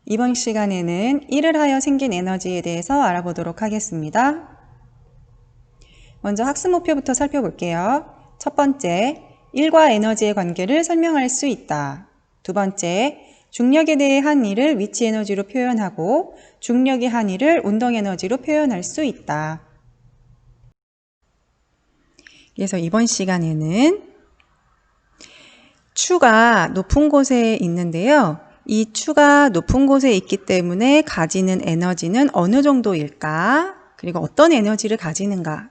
이번 시간에는 1을 하여 생긴 에너지에 대해서 알아보도록 하겠습니다. 먼저 학습 목표부터 살펴볼게요. 첫 번째, 1과 에너지의 관계를 설명할 수 있다. 두 번째, 중력에 대해 한 일을 위치 에너지로 표현하고 중력이 한 일을 운동 에너지로 표현할 수 있다. 그래서 이번 시간에는 추가 높은 곳에 있는데요. 이 추가 높은 곳에 있기 때문에 가지는 에너지는 어느 정도일까? 그리고 어떤 에너지를 가지는가?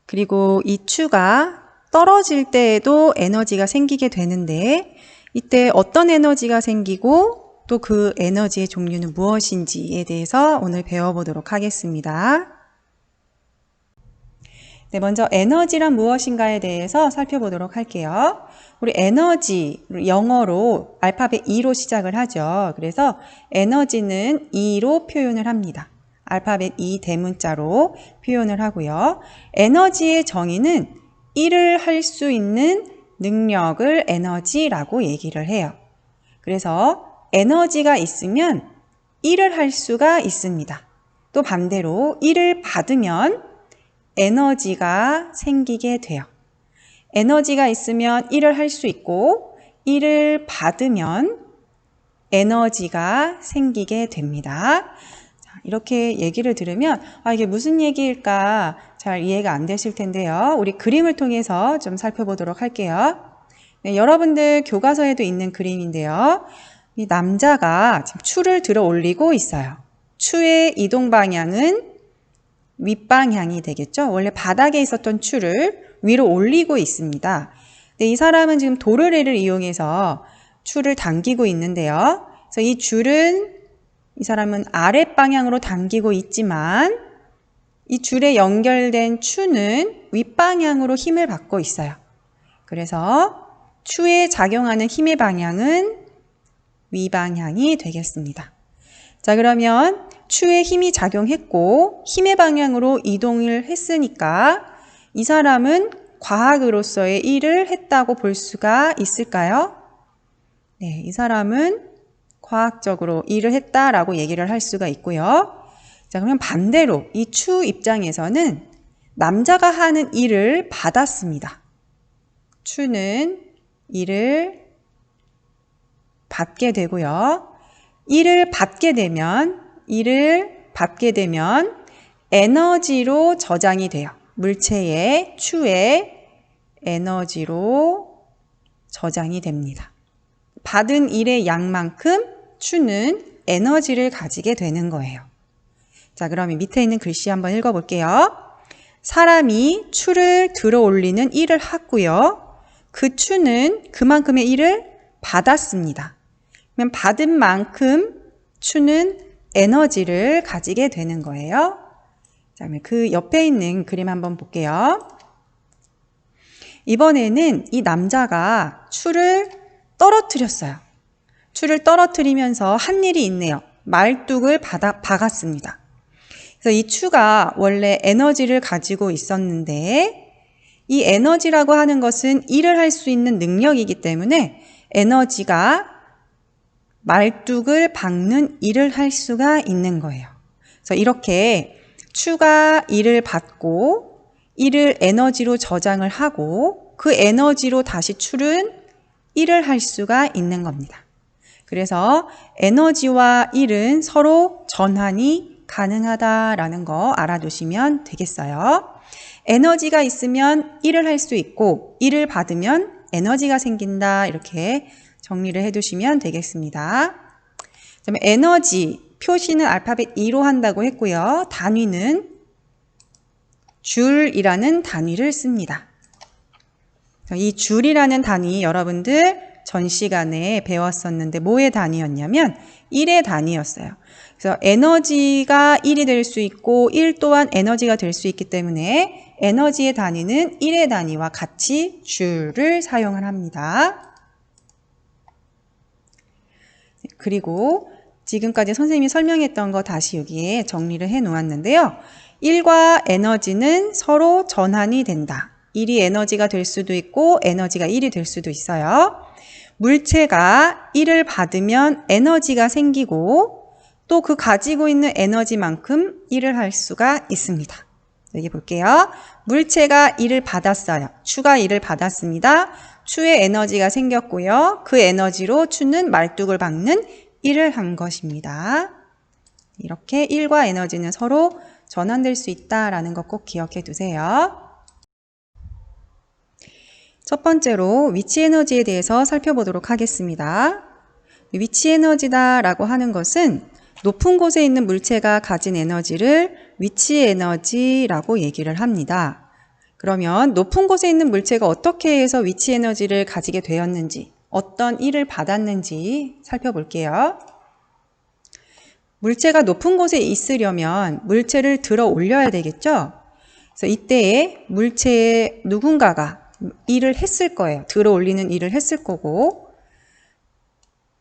그리고 이 추가 떨어질 때에도 에너지가 생기게 되는데 이때 어떤 에너지가 생기고 또 그 에너지의 종류는 무엇인지에 대해서 오늘 배워보도록 하겠습니다. 네, 먼저 에너지란 무엇인가에 대해서 살펴보도록 할게요. 우리 에너지, 영어로 알파벳 E로 시작을 하죠. 그래서 에너지는 E로 표현을 합니다. 알파벳 E 대문자로 표현을 하고요. 에너지의 정의는 일을 할 수 있는 능력을 에너지라고 얘기를 해요. 그래서 에너지가 있으면 일을 할 수가 있습니다. 또 반대로 일을 받으면 에너지가 생기게 돼요. 에너지가 있으면 일을 할 수 있고 일을 받으면 에너지가 생기게 됩니다. 자, 이렇게 얘기를 들으면 이게 무슨 얘기일까 잘 이해가 안 되실 텐데요. 우리 그림을 통해서 좀 살펴보도록 할게요. 네, 여러분들 교과서에도 있는 그림인데요. 이 남자가 지금 추를 들어 올리고 있어요. 추의 이동 방향은 윗방향이 되겠죠. 원래 바닥에 있었던 추를 위로 올리고 있습니다. 근데 이 사람은 지금 도르래를 이용해서 추를 당기고 있는데요. 그래서 이 줄은 이 사람은 아랫방향으로 당기고 있지만 이 줄에 연결된 추는 윗방향으로 힘을 받고 있어요. 그래서 추에 작용하는 힘의 방향은 위방향이 되겠습니다. 자, 그러면 추에 힘이 작용했고 힘의 방향으로 이동을 했으니까 이 사람은 과학으로서의 일을 했다고 볼 수가 있을까요? 네, 이 사람은 과학적으로 일을 했다라고 얘기를 할 수가 있고요. 자, 그러면 반대로 이 추 입장에서는 남자가 하는 일을 받았습니다. 추는 일을 받게 되고요. 일을 받게 되면 에너지로 저장이 돼요. 물체의 추의 에너지로 저장이 됩니다. 받은 일의 양만큼 추는 에너지를 가지게 되는 거예요. 자, 그러면 밑에 있는 글씨 한번 읽어볼게요. 사람이 추를 들어 올리는 일을 하고요. 그 추는 그만큼의 일을 받았습니다. 그러면 받은 만큼 추는 에너지를 가지게 되는 거예요. 자, 그 옆에 있는 그림 한번 볼게요. 이번에는 이 남자가 추를 떨어뜨렸어요. 추를 떨어뜨리면서 한 일이 있네요. 말뚝을 박았습니다. 그래서 이 추가 원래 에너지를 가지고 있었는데 이 에너지라고 하는 것은 일을 할 수 있는 능력이기 때문에 에너지가 말뚝을 박는 일을 할 수가 있는 거예요. 그래서 이렇게 추가 일을 받고 일을 에너지로 저장을 하고 그 에너지로 다시 추는 일을 할 수가 있는 겁니다. 그래서 에너지와 일은 서로 전환이 가능하다라는 거 알아두시면 되겠어요. 에너지가 있으면 일을 할 수 있고 일을 받으면 에너지가 생긴다 이렇게 정리를 해두시면 되겠습니다. 그다음에 에너지 표시는 알파벳 E로 한다고 했고요. 단위는 줄이라는 단위를 씁니다. 이 줄이라는 단위 여러분들 전 시간에 배웠었는데 뭐의 단위였냐면 1의 단위였어요. 그래서 에너지가 1이 될 수 있고 1 또한 에너지가 될 수 있기 때문에 에너지의 단위는 1의 단위와 같이 줄을 사용을 합니다. 그리고 지금까지 선생님이 설명했던 거 다시 여기에 정리를 해 놓았는데요. 1과 에너지는 서로 전환이 된다. 1이 에너지가 될 수도 있고 에너지가 1이 될 수도 있어요. 물체가 1을 받으면 에너지가 생기고 또 그 가지고 있는 에너지만큼 일을 할 수가 있습니다. 여기 볼게요. 물체가 1을 받았어요. 추가 1을 받았습니다. 추의 에너지가 생겼고요. 그 에너지로 추는 말뚝을 박는 일을 한 것입니다. 이렇게 1과 에너지는 서로 전환될 수 있다라는 것 꼭 기억해 두세요. 첫 번째로 위치 에너지에 대해서 살펴보도록 하겠습니다. 위치 에너지다라고 하는 것은 높은 곳에 있는 물체가 가진 에너지를 위치 에너지라고 얘기를 합니다. 그러면 높은 곳에 있는 물체가 어떻게 해서 위치 에너지를 가지게 되었는지, 어떤 일을 받았는지 살펴볼게요. 물체가 높은 곳에 있으려면 물체를 들어 올려야 되겠죠? 그래서 이때에 물체에 누군가가 일을 했을 거예요. 들어 올리는 일을 했을 거고,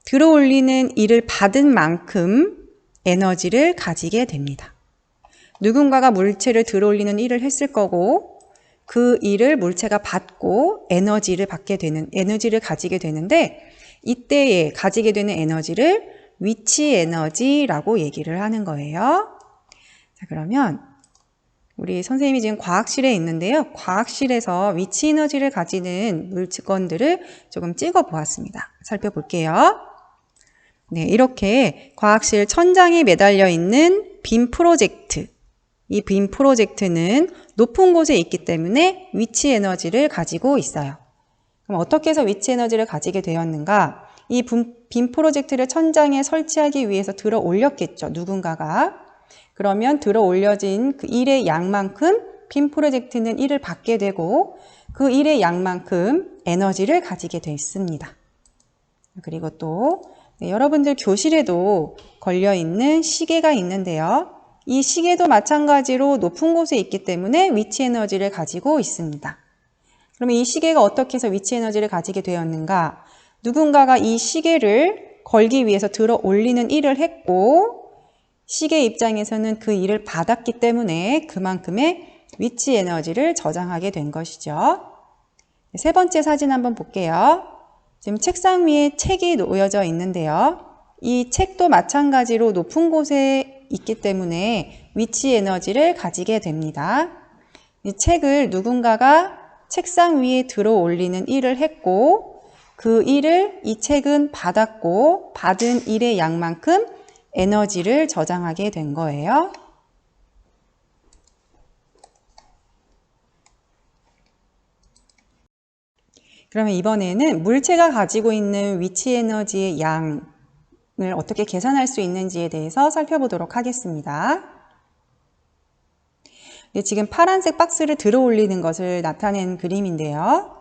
들어 올리는 일을 받은 만큼 에너지를 가지게 됩니다. 누군가가 물체를 들어 올리는 일을 했을 거고, 그 일을 물체가 받고 에너지를 가지게 되는데, 이때에 가지게 되는 에너지를 위치 에너지라고 얘기를 하는 거예요. 자, 그러면 우리 선생님이 지금 과학실에 있는데요. 과학실에서 위치 에너지를 가지는 물건들을 조금 찍어 보았습니다. 살펴볼게요. 네, 이렇게 과학실 천장에 매달려 있는 빔 프로젝트. 이 빔 프로젝트는 높은 곳에 있기 때문에 위치 에너지를 가지고 있어요. 그럼 어떻게 해서 위치 에너지를 가지게 되었는가? 이 빔 프로젝트를 천장에 설치하기 위해서 들어 올렸겠죠, 누군가가. 그러면 들어 올려진 그 일의 양만큼 빔 프로젝트는 일을 받게 되고 그 일의 양만큼 에너지를 가지게 됐습니다. 그리고 또 여러분들 교실에도 걸려있는 시계가 있는데요. 이 시계도 마찬가지로 높은 곳에 있기 때문에 위치 에너지를 가지고 있습니다. 그러면 이 시계가 어떻게 해서 위치 에너지를 가지게 되었는가? 누군가가 이 시계를 걸기 위해서 들어 올리는 일을 했고 시계 입장에서는 그 일을 받았기 때문에 그만큼의 위치 에너지를 저장하게 된 것이죠. 세 번째 사진 한번 볼게요. 지금 책상 위에 책이 놓여져 있는데요. 이 책도 마찬가지로 높은 곳에 있기 때문에 위치 에너지를 가지게 됩니다. 이 책을 누군가가 책상 위에 들어 올리는 일을 했고 그 일을 이 책은 받았고 받은 일의 양만큼 에너지를 저장하게 된 거예요. 그러면 이번에는 물체가 가지고 있는 위치 에너지의 양을 어떻게 계산할 수 있는지에 대해서 살펴보도록 하겠습니다. 네, 지금 파란색 박스를 들어 올리는 것을 나타낸 그림인데요.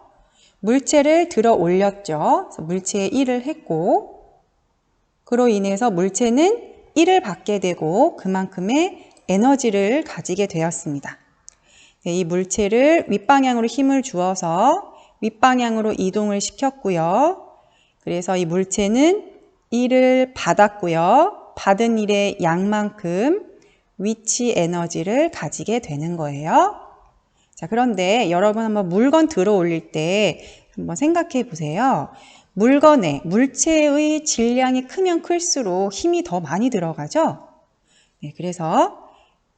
물체를 들어 올렸죠. 그래서 물체에 1을 했고 그로 인해서 물체는 1을 받게 되고 그만큼의 에너지를 가지게 되었습니다. 네, 이 물체를 윗방향으로 힘을 주어서 윗방향으로 이동을 시켰고요. 그래서 이 물체는 1을 받았고요. 받은 일의 양만큼 위치 에너지를 가지게 되는 거예요. 자, 그런데 여러분 한번 물건 들어 올릴 때 한번 생각해 보세요. 물체의 질량이 크면 클수록 힘이 더 많이 들어가죠? 네, 그래서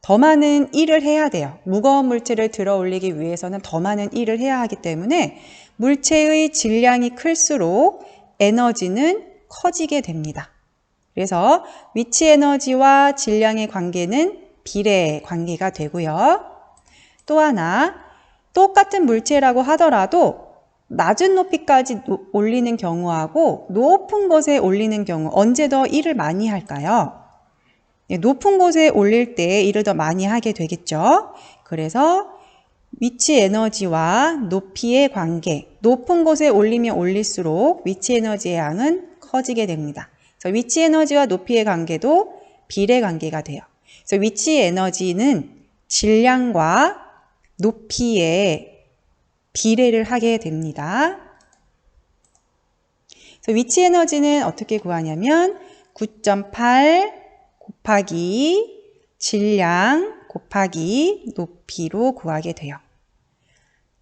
더 많은 일을 해야 돼요. 무거운 물체를 들어 올리기 위해서는 더 많은 일을 해야 하기 때문에 물체의 질량이 클수록 에너지는 커지게 됩니다. 그래서 위치 에너지와 질량의 관계는 비례 관계가 되고요. 또 하나, 똑같은 물체라고 하더라도 낮은 높이까지 올리는 경우하고 높은 곳에 올리는 경우 언제 더 일을 많이 할까요? 높은 곳에 올릴 때 일을 더 많이 하게 되겠죠. 그래서 위치 에너지와 높이의 관계, 높은 곳에 올리면 올릴수록 위치 에너지의 양은 커지게 됩니다. 그래서 위치 에너지와 높이의 관계도 비례 관계가 돼요. 그래서 위치 에너지는 질량과 높이의 비례를 하게 됩니다. 그래서 위치 에너지는 어떻게 구하냐면 9.8 곱하기 질량 곱하기 높이로 구하게 돼요.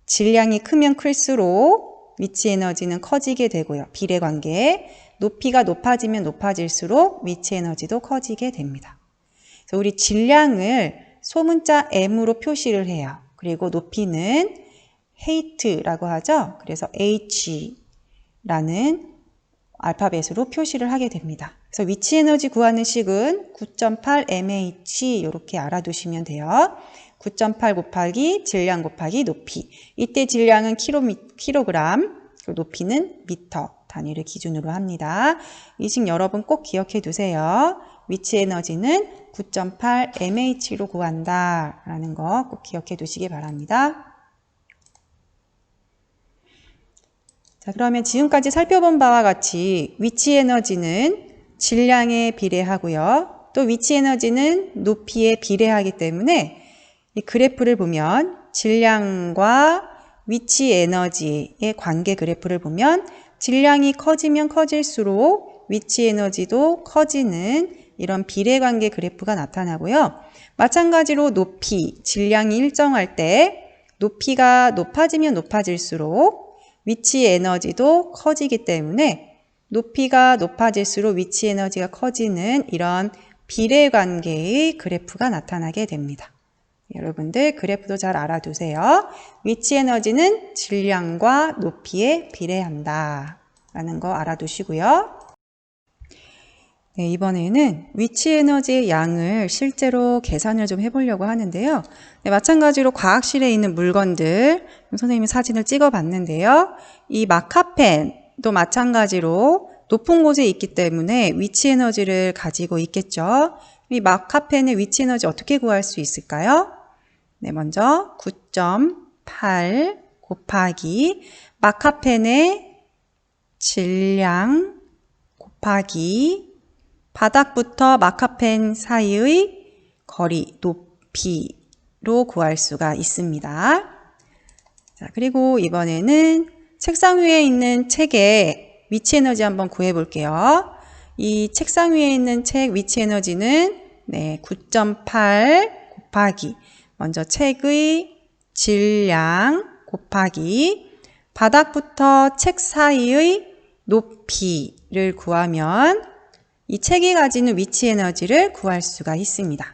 질량이 크면 클수록 위치 에너지는 커지게 되고요. 비례관계. 높이가 높아지면 높아질수록 위치 에너지도 커지게 됩니다. 그래서 우리 질량을 소문자 M으로 표시를 해요. 그리고 높이는 height라고 하죠. 그래서 H라는 알파벳으로 표시를 하게 됩니다. 그래서 위치 에너지 구하는 식은 9.8 mH 이렇게 알아두시면 돼요. 9.8 곱하기 질량 곱하기 높이. 이때 질량은 킬로그램, 높이는 미터 단위를 기준으로 합니다. 이 식 여러분 꼭 기억해 두세요. 위치 에너지는 9.8 mH로 구한다 라는 거 꼭 기억해 두시기 바랍니다. 자, 그러면 지금까지 살펴본 바와 같이 위치 에너지는 질량에 비례하고요. 또 위치 에너지는 높이에 비례하기 때문에 이 그래프를 보면 질량과 위치 에너지의 관계 그래프를 보면 질량이 커지면 커질수록 위치 에너지도 커지는 이런 비례관계 그래프가 나타나고요. 마찬가지로 높이, 질량이 일정할 때 높이가 높아지면 높아질수록 위치 에너지도 커지기 때문에 높이가 높아질수록 위치 에너지가 커지는 이런 비례관계의 그래프가 나타나게 됩니다. 여러분들 그래프도 잘 알아두세요. 위치 에너지는 질량과 높이에 비례한다 라는 거 알아두시고요. 네, 이번에는 위치 에너지의 양을 실제로 계산을 좀 해보려고 하는데요. 네, 마찬가지로 과학실에 있는 물건들 선생님이 사진을 찍어 봤는데요. 이 마카펜도 마찬가지로 높은 곳에 있기 때문에 위치 에너지를 가지고 있겠죠. 이 마카펜의 위치 에너지 어떻게 구할 수 있을까요? 네, 먼저 9.8 곱하기 마카펜의 질량 곱하기 바닥부터 마카펜 사이의 거리, 높이로 구할 수가 있습니다. 자, 그리고 이번에는 책상 위에 있는 책의 위치 에너지 한번 구해 볼게요. 이 책상 위에 있는 책 위치 에너지는 9.8 곱하기 먼저 책의 질량 곱하기 바닥부터 책 사이의 높이를 구하면 이 책이 가지는 위치 에너지를 구할 수가 있습니다.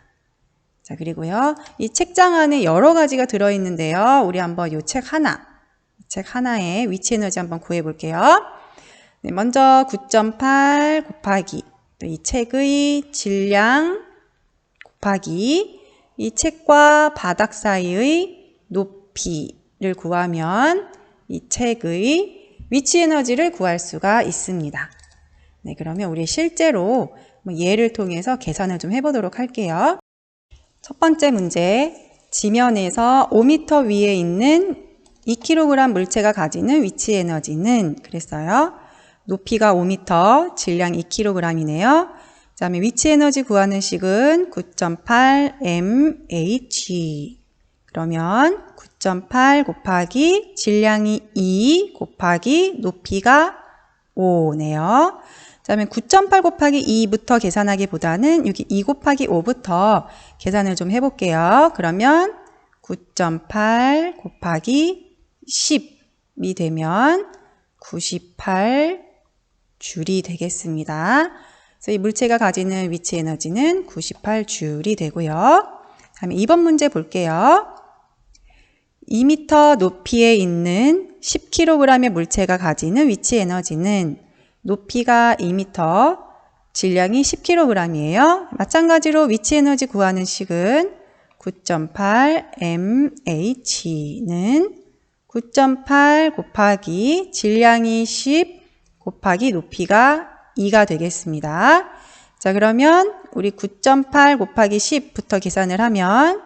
자, 그리고요. 이 책장 안에 여러 가지가 들어있는데요. 우리 한번 이 책 하나의 위치 에너지 한번 구해 볼게요. 네, 먼저 9.8 곱하기 또 이 책의 질량 곱하기 이 책과 바닥 사이의 높이를 구하면 이 책의 위치 에너지를 구할 수가 있습니다. 네, 그러면 우리 실제로 예를 통해서 계산을 좀 해보도록 할게요. 첫 번째 문제, 지면에서 5m 위에 있는 2kg 물체가 가지는 위치 에너지는 그랬어요. 높이가 5m, 질량 2kg이네요. 그 다음에 위치 에너지 구하는 식은 9.8 mH. 그러면 9.8 곱하기 질량이 2 곱하기 높이가 5네요. 그 다음에 9.8 곱하기 2부터 계산하기보다는 여기 2 곱하기 5부터 계산을 좀 해볼게요. 그러면 9.8 곱하기 10이 되면 98줄이 되겠습니다. 그래서 이 물체가 가지는 위치 에너지는 98줄이 되고요. 다음에 2번 문제 볼게요. 2m 높이에 있는 10kg의 물체가 가지는 위치 에너지는 높이가 2m, 질량이 10kg이에요. 마찬가지로 위치 에너지 구하는 식은 9.8 mH는 9.8 곱하기 질량이 10 곱하기 높이가 2가 되겠습니다. 자, 그러면 우리 9.8 곱하기 10부터 계산을 하면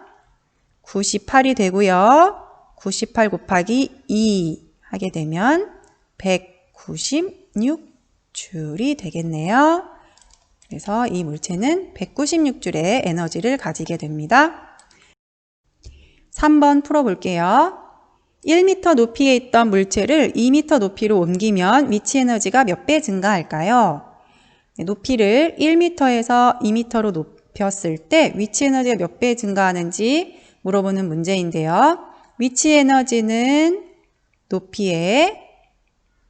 98이 되고요. 98 곱하기 2 하게 되면 196줄이 되겠네요. 그래서 이 물체는 196줄의 에너지를 가지게 됩니다. 3번 풀어볼게요. 1m 높이에 있던 물체를 2m 높이로 옮기면 위치 에너지가 몇 배 증가할까요? 높이를 1m에서 2m로 높였을 때 위치 에너지가 몇 배 증가하는지 물어보는 문제인데요. 위치 에너지는 높이의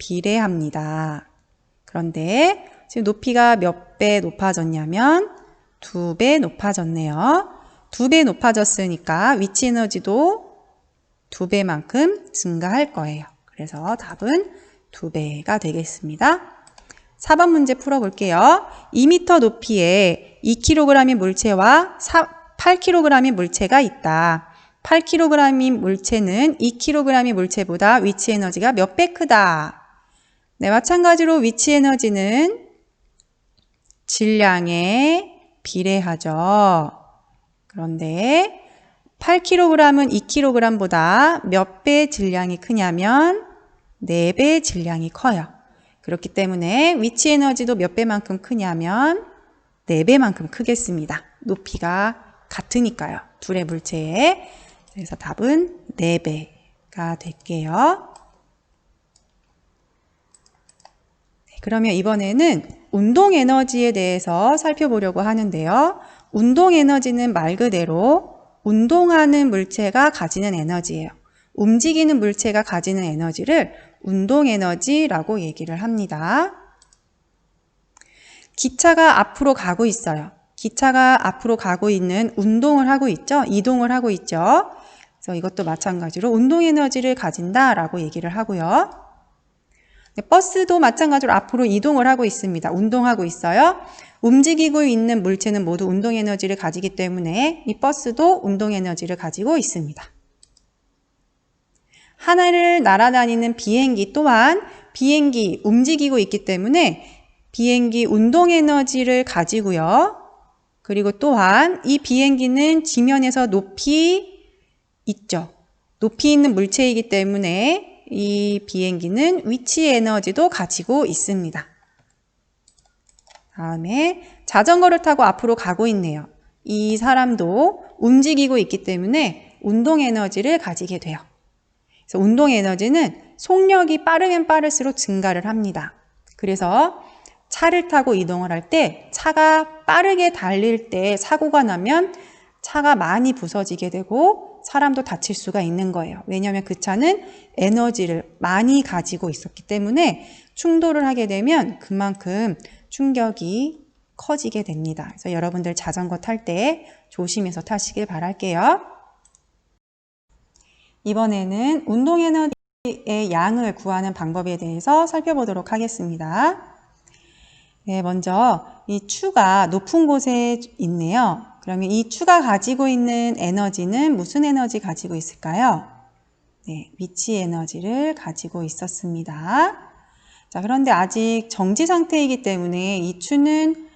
비례합니다. 그런데 지금 높이가 몇 배 높아졌냐면 2배 높아졌네요. 2배 높아졌으니까 위치 에너지도 2배만큼 증가할 거예요. 그래서 답은 2배가 되겠습니다. 4번 문제 풀어볼게요. 2m 높이에 2kg의 물체와 8kg의 물체가 있다. 8kg의 물체는 2kg의 물체보다 위치 에너지가 몇 배 크다. 네, 마찬가지로 위치 에너지는 질량에 비례하죠. 그런데 8kg은 2kg보다 몇 배 질량이 크냐면 4배 질량이 커요. 그렇기 때문에 위치 에너지도 몇 배만큼 크냐면 4배만큼 크겠습니다. 높이가 같으니까요. 둘의 물체에. 그래서 답은 4배가 될게요. 그러면 이번에는 운동 에너지에 대해서 살펴보려고 하는데요. 운동 에너지는 말 그대로 운동하는 물체가 가지는 에너지예요. 움직이는 물체가 가지는 에너지를 운동 에너지라고 얘기를 합니다. 기차가 앞으로 가고 있어요. 기차가 앞으로 가고 있는 운동을 하고 있죠. 이동을 하고 있죠. 그래서 이것도 마찬가지로 운동 에너지를 가진다라고 얘기를 하고요. 버스도 마찬가지로 앞으로 이동을 하고 있습니다. 운동하고 있어요. 움직이고 있는 물체는 모두 운동 에너지를 가지기 때문에 이 버스도 운동 에너지를 가지고 있습니다. 하늘을 날아다니는 비행기 또한 비행기 움직이고 있기 때문에 비행기 운동 에너지를 가지고요. 그리고 또한 이 비행기는 지면에서 높이 있죠. 높이 있는 물체이기 때문에 이 비행기는 위치 에너지도 가지고 있습니다. 다음에 자전거를 타고 앞으로 가고 있네요. 이 사람도 움직이고 있기 때문에 운동 에너지를 가지게 돼요. 그래서 운동 에너지는 속력이 빠르면 빠를수록 증가를 합니다. 그래서 차를 타고 이동을 할 때 차가 빠르게 달릴 때 사고가 나면 차가 많이 부서지게 되고 사람도 다칠 수가 있는 거예요. 왜냐하면 그 차는 에너지를 많이 가지고 있었기 때문에 충돌을 하게 되면 그만큼 충격이 커지게 됩니다. 그래서 여러분들 자전거 탈 때 조심해서 타시길 바랄게요. 이번에는 운동 에너지의 양을 구하는 방법에 대해서 살펴보도록 하겠습니다. 네, 먼저 이 추가 높은 곳에 있네요. 그러면 이 추가 가지고 있는 에너지는 무슨 에너지 가지고 있을까요? 네, 위치 에너지를 가지고 있었습니다. 자, 그런데 아직 정지 상태이기 때문에 이 추는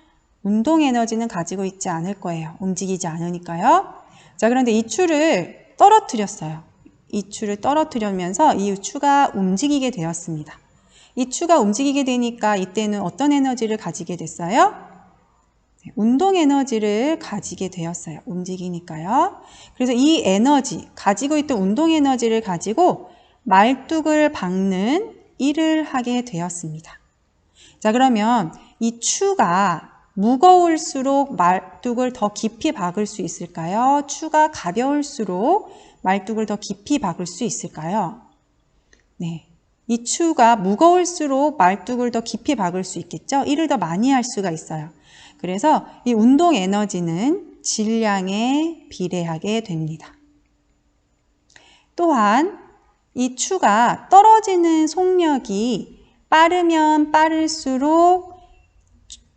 운동 에너지는 가지고 있지 않을 거예요. 움직이지 않으니까요. 자, 그런데 이 추를 떨어뜨렸어요. 이 추를 떨어뜨리면서 이 추가 움직이게 되었습니다. 이 추가 움직이게 되니까 이때는 어떤 에너지를 가지게 됐어요? 운동 에너지를 가지게 되었어요. 움직이니까요. 그래서 이 에너지, 가지고 있던 운동 에너지를 가지고 말뚝을 박는 일을 하게 되었습니다. 자, 그러면 이 추가 무거울수록 말뚝을 더 깊이 박을 수 있을까요? 추가 가벼울수록 말뚝을 더 깊이 박을 수 있을까요? 네. 이 추가 무거울수록 말뚝을 더 깊이 박을 수 있겠죠? 일을 더 많이 할 수가 있어요. 그래서 이 운동 에너지는 질량에 비례하게 됩니다. 또한 이 추가 떨어지는 속력이 빠르면 빠를수록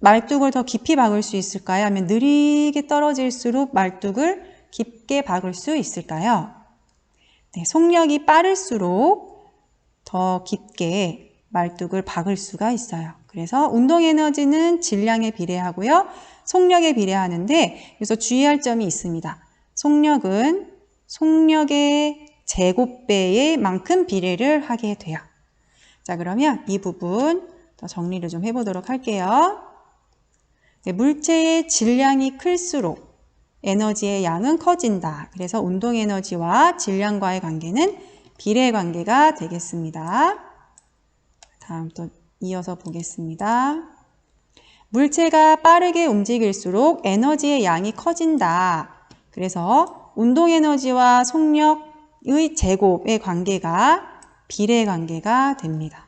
말뚝을 더 깊이 박을 수 있을까요? 아니면 느리게 떨어질수록 말뚝을 깊게 박을 수 있을까요? 네, 속력이 빠를수록 더 깊게 말뚝을 박을 수가 있어요. 그래서 운동 에너지는 질량에 비례하고요. 속력에 비례하는데 여기서 주의할 점이 있습니다. 속력은 속력의 제곱배의 만큼 비례를 하게 돼요. 자, 그러면 이 부분 더 정리를 좀 해보도록 할게요. 네, 물체의 질량이 클수록 에너지의 양은 커진다. 그래서 운동 에너지와 질량과의 관계는 비례 관계가 되겠습니다. 다음 또 이어서 보겠습니다. 물체가 빠르게 움직일수록 에너지의 양이 커진다. 그래서 운동 에너지와 속력의 제곱의 관계가 비례 관계가 됩니다.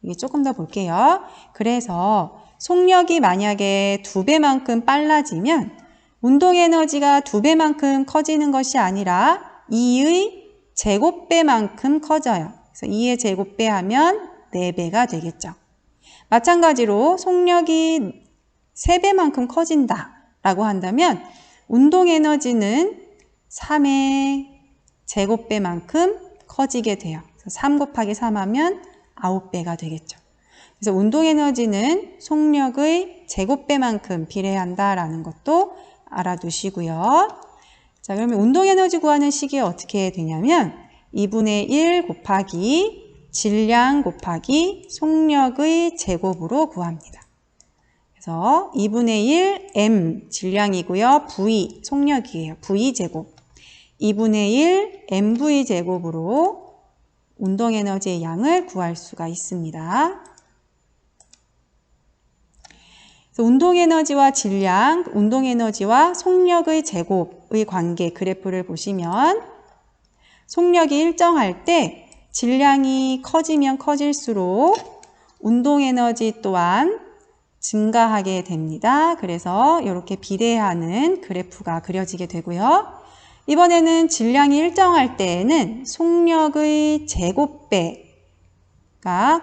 이게 조금 더 볼게요. 그래서 속력이 만약에 2배만큼 빨라지면 운동 에너지가 2배만큼 커지는 것이 아니라 2의 제곱배만큼 커져요. 그래서 2의 제곱배 하면 4배가 되겠죠. 마찬가지로 속력이 3배만큼 커진다 라고 한다면 운동 에너지는 3의 제곱배만큼 커지게 돼요. 그래서 3 곱하기 3 하면 9배가 되겠죠. 그래서 운동 에너지는 속력의 제곱배만큼 비례한다라는 것도 알아두시고요. 자, 그러면 운동 에너지 구하는 식이 어떻게 되냐면 2분의 1 곱하기 질량 곱하기 속력의 제곱으로 구합니다. 그래서 2분의 1 m 질량이고요. v 속력이에요. v 제곱. 2분의 1 mv 제곱으로 운동 에너지의 양을 구할 수가 있습니다. 그래서 운동 에너지와 질량, 운동 에너지와 속력의 제곱의 관계 그래프를 보시면 속력이 일정할 때 질량이 커지면 커질수록 운동 에너지 또한 증가하게 됩니다. 그래서 이렇게 비례하는 그래프가 그려지게 되고요. 이번에는 질량이 일정할 때에는 속력의 제곱배가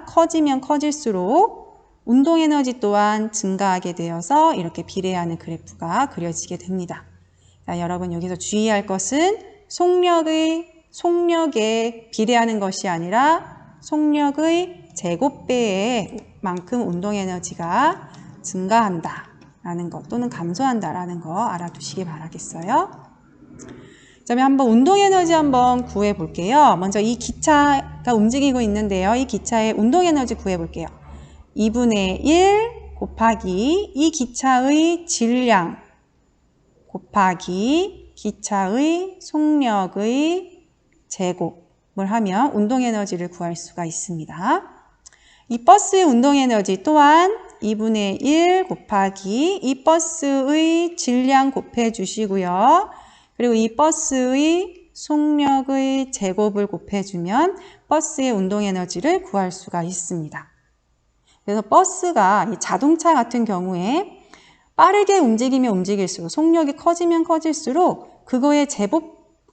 커지면 커질수록 운동 에너지 또한 증가하게 되어서 이렇게 비례하는 그래프가 그려지게 됩니다. 자, 여러분 여기서 주의할 것은 속력에 비례하는 것이 아니라 속력의 제곱배에 만큼 운동 에너지가 증가한다라는 것 또는 감소한다라는 거 알아두시기 바라겠어요. 자, 그럼 한번 운동 에너지 한번 구해 볼게요. 먼저 이 기차가 움직이고 있는데요. 이 기차의 운동 에너지 구해 볼게요. 2분의 1 곱하기 이 기차의 질량 곱하기 기차의 속력의 제곱을 하면 운동 에너지를 구할 수가 있습니다. 이 버스의 운동 에너지 또한 2분의 1 곱하기 이 버스의 질량 곱해 주시고요. 그리고 이 버스의 속력의 제곱을 곱해주면 버스의 운동 에너지를 구할 수가 있습니다. 그래서 버스가 이 자동차 같은 경우에 빠르게 움직이면 움직일수록 속력이 커지면 커질수록 그거의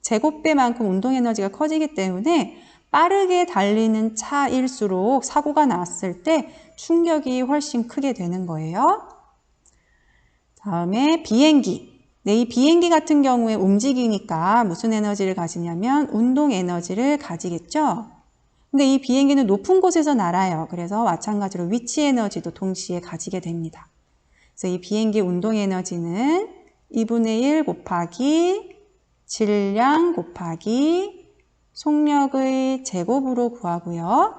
제곱배만큼 운동 에너지가 커지기 때문에 빠르게 달리는 차일수록 사고가 났을 때 충격이 훨씬 크게 되는 거예요. 다음에 비행기. 네, 이 비행기 같은 경우에 움직이니까 무슨 에너지를 가지냐면 운동 에너지를 가지겠죠. 근데 이 비행기는 높은 곳에서 날아요. 그래서 마찬가지로 위치 에너지도 동시에 가지게 됩니다. 그래서 이 비행기 운동 에너지는 2분의 1 곱하기 질량 곱하기 속력의 제곱으로 구하고요.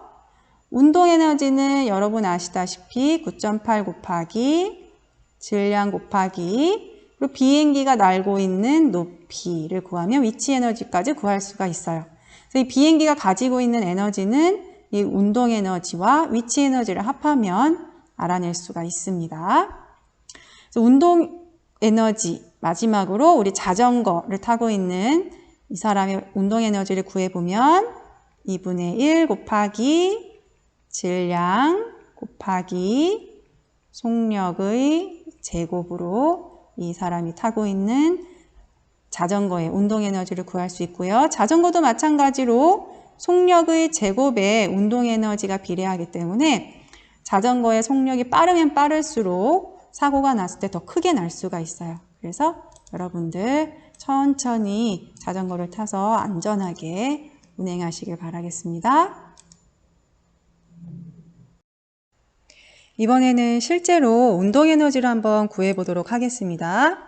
운동 에너지는 여러분 아시다시피 9.8 곱하기 질량 곱하기 그리고 비행기가 날고 있는 높이를 구하면 위치 에너지까지 구할 수가 있어요. 그래서 이 비행기가 가지고 있는 에너지는 이 운동 에너지와 위치 에너지를 합하면 알아낼 수가 있습니다. 그래서 운동 에너지 마지막으로 우리 자전거를 타고 있는 이 사람의 운동 에너지를 구해보면 2분의 1 곱하기 질량 곱하기 속력의 제곱으로 이 사람이 타고 있는 자전거의 운동 에너지를 구할 수 있고요. 자전거도 마찬가지로 속력의 제곱에 운동 에너지가 비례하기 때문에 자전거의 속력이 빠르면 빠를수록 사고가 났을 때 더 크게 날 수가 있어요. 그래서 여러분들 천천히 자전거를 타서 안전하게 운행하시길 바라겠습니다. 이번에는 실제로 운동 에너지를 한번 구해보도록 하겠습니다.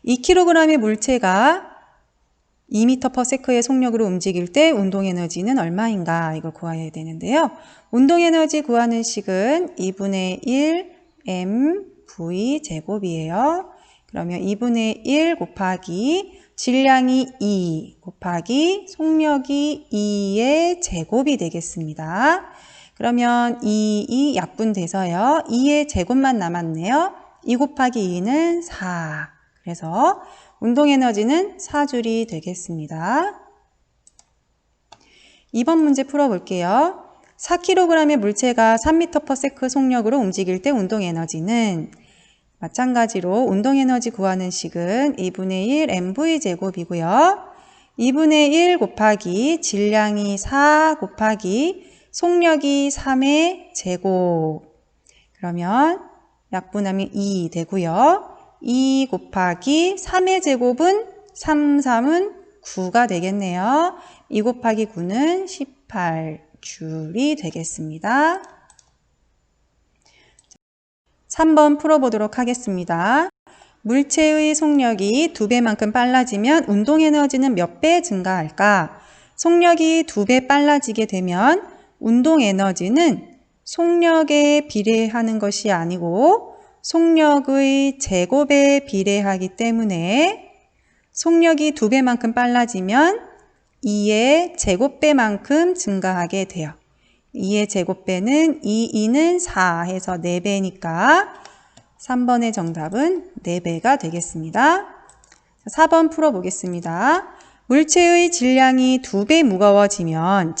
2kg의 물체가 2m/s의 속력으로 움직일 때 운동 에너지는 얼마인가 이거 구해야 되는데요. 운동 에너지 구하는 식은 2분의 1 mv 제곱이에요. 그러면 2분의 1 곱하기 질량이 2 곱하기 속력이 2의 제곱이 되겠습니다. 그러면 2 약분돼서요. 2의 제곱만 남았네요. 2 곱하기 2는 4. 그래서 운동 에너지는 4줄이 되겠습니다. 2번 문제 풀어볼게요. 4kg의 물체가 3m/s 속력으로 움직일 때 운동 에너지는 마찬가지로 운동 에너지 구하는 식은 2분의 1 mv 제곱이고요. 2분의 1 곱하기 질량이 4 곱하기 속력이 3의 제곱. 그러면 약분하면 2 되고요. 2 곱하기 3의 제곱은 3, 3은 9가 되겠네요. 2 곱하기 9는 18줄이 되겠습니다. 3번 풀어보도록 하겠습니다. 물체의 속력이 2배만큼 빨라지면 운동 에너지는 몇 배 증가할까? 속력이 2배 빨라지게 되면 운동 에너지는 속력에 비례하는 것이 아니고 속력의 제곱에 비례하기 때문에 속력이 2배만큼 빨라지면 2의 제곱배만큼 증가하게 돼요. 2의 제곱배는 2는 4 해서 4배니까 3번의 정답은 4배가 되겠습니다. 4번 풀어보겠습니다. 물체의 질량이 2배 무거워지면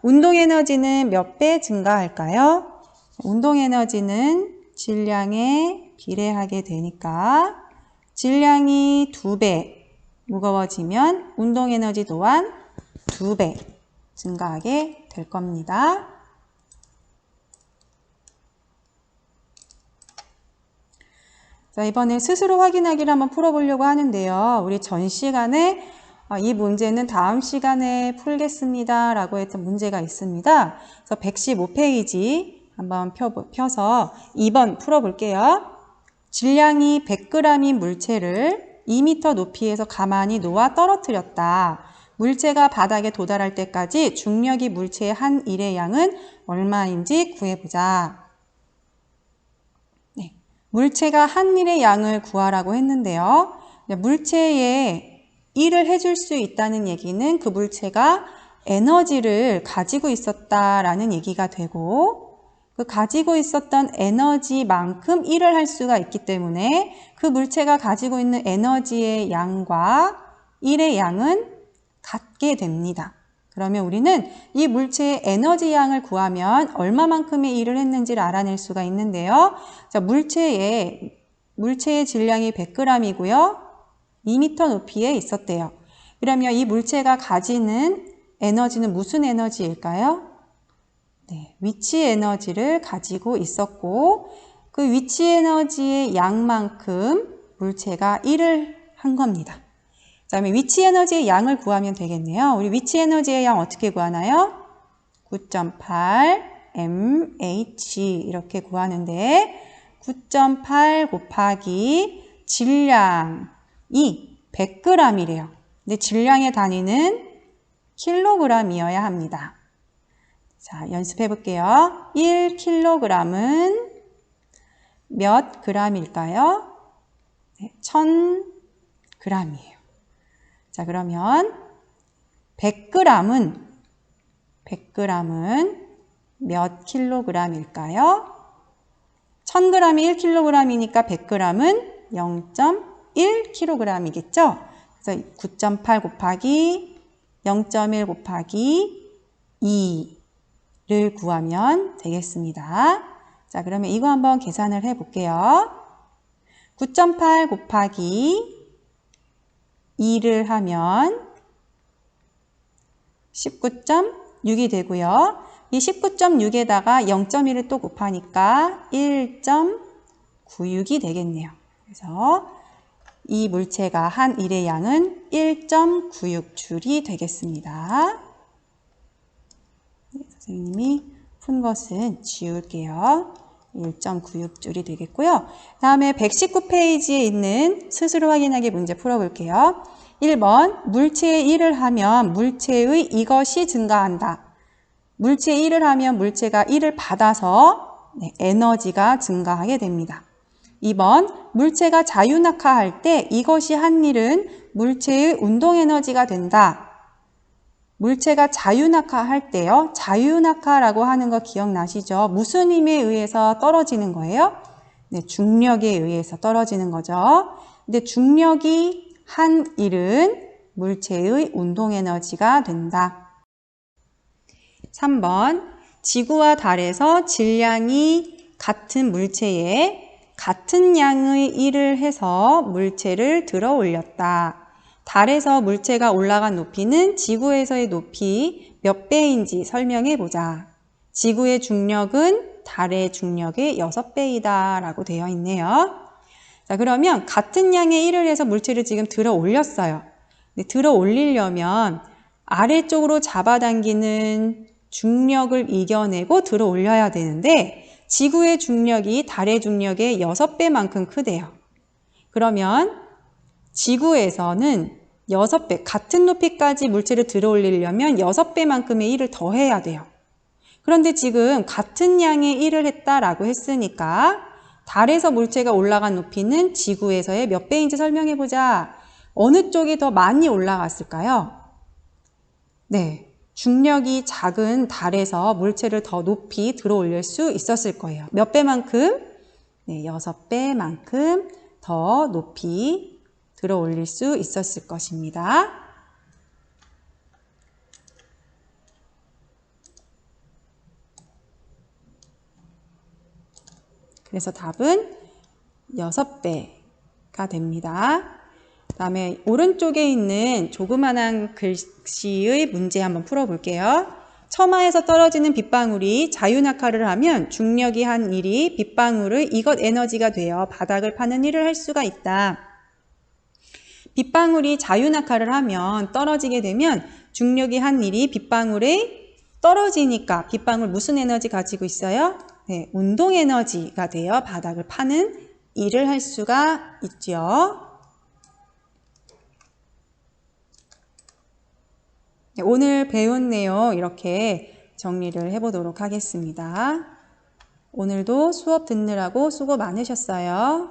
운동 에너지는 몇 배 증가할까요? 운동 에너지는 질량에 비례하게 되니까 질량이 2배 무거워지면 운동 에너지 또한 2배 증가하게 될 겁니다. 자, 이번에 스스로 확인하기를 한번 풀어보려고 하는데요. 우리 전 시간에 이 문제는 다음 시간에 풀겠습니다 라고 했던 문제가 있습니다. 그래서 115페이지 한번 펴서 2번 풀어볼게요. 질량이 100g인 물체를 2m 높이에서 가만히 놓아 떨어뜨렸다. 물체가 바닥에 도달할 때까지 중력이 물체의 한 일의 양은 얼마인지 구해보자. 네, 물체가 한 일의 양을 구하라고 했는데요. 물체에 일을 해줄 수 있다는 얘기는 그 물체가 에너지를 가지고 있었다라는 얘기가 되고 그 가지고 있었던 에너지만큼 일을 할 수가 있기 때문에 그 물체가 가지고 있는 에너지의 양과 일의 양은 같게 됩니다. 그러면 우리는 이 물체의 에너지 양을 구하면 얼마만큼의 일을 했는지를 알아낼 수가 있는데요. 자, 물체의 질량이 100g이고요. 2m 높이에 있었대요. 그러면 이 물체가 가지는 에너지는 무슨 에너지일까요? 네, 위치 에너지를 가지고 있었고 그 위치 에너지의 양만큼 물체가 일을 한 겁니다. 그 다음에 위치 에너지의 양을 구하면 되겠네요. 우리 위치 에너지의 양 어떻게 구하나요? 9.8 mH 이렇게 구하는데 9.8 곱하기 질량이 100g이래요. 근데 질량의 단위는 킬로그램이어야 합니다. 자, 연습해 볼게요. 1kg은 몇 g일까요? 네, 1000g이에요. 자, 그러면 100g은 몇 kg일까요? 1000g이 1kg이니까 100g은 0.1kg이겠죠? 그래서 9.8 곱하기 0.1 곱하기 2를 구하면 되겠습니다. 자, 그러면 이거 한번 계산을 해 볼게요. 9.8 곱하기 2를 하면 19.6이 되고요. 이 19.6에다가 0.1을 또 곱하니까 1.96이 되겠네요. 그래서 이 물체가 한 일의 양은 1.96줄이 되겠습니다. 네, 선생님이 푼 것은 지울게요. 1.96줄이 되겠고요. 다음에 119페이지에 있는 스스로 확인하기 문제 풀어볼게요. 1번, 물체의 일을 하면 물체의 이것이 증가한다. 물체의 일을 하면 물체가 일을 받아서 에너지가 증가하게 됩니다. 2번, 물체가 자유낙하할 때 이것이 한 일은 물체의 운동 에너지가 된다. 물체가 자유낙하할 때요. 자유낙하라고 하는 거 기억나시죠? 무슨 힘에 의해서 떨어지는 거예요? 네, 중력에 의해서 떨어지는 거죠. 근데 중력이 한 일은 물체의 운동 에너지가 된다. 3번. 지구와 달에서 질량이 같은 물체에 같은 양의 일을 해서 물체를 들어 올렸다. 달에서 물체가 올라간 높이는 지구에서의 높이 몇 배인지 설명해 보자. 지구의 중력은 달의 중력의 6배이다 라고 되어 있네요. 자, 그러면 같은 양의 일을 해서 물체를 지금 들어 올렸어요. 근데 들어 올리려면 아래쪽으로 잡아당기는 중력을 이겨내고 들어 올려야 되는데 지구의 중력이 달의 중력의 6배만큼 크대요. 그러면 지구에서는 6배, 같은 높이까지 물체를 들어 올리려면 6배만큼의 일을 더 해야 돼요. 그런데 지금 같은 양의 일을 했다라고 했으니까 달에서 물체가 올라간 높이는 지구에서의 몇 배인지 설명해 보자. 어느 쪽이 더 많이 올라갔을까요? 네. 중력이 작은 달에서 물체를 더 높이 들어 올릴 수 있었을 거예요. 몇 배만큼? 네, 6배만큼 더 높이 들어 올릴 수 있었을 것입니다. 그래서 답은 6배가 됩니다. 그 다음에 오른쪽에 있는 조그만한 글씨의 문제 한번 풀어볼게요. 처마에서 떨어지는 빗방울이 자유낙하를 하면 중력이 한 일이 빗방울의 이것 에너지가 되어 바닥을 파는 일을 할 수가 있다. 빗방울이 자유낙하를 하면 떨어지게 되면 중력이 한 일이 빗방울에 떨어지니까 빗방울 무슨 에너지 가지고 있어요? 네, 운동 에너지가 되어 바닥을 파는 일을 할 수가 있죠. 오늘 배운 내용 이렇게 정리를 해보도록 하겠습니다. 오늘도 수업 듣느라고 수고 많으셨어요.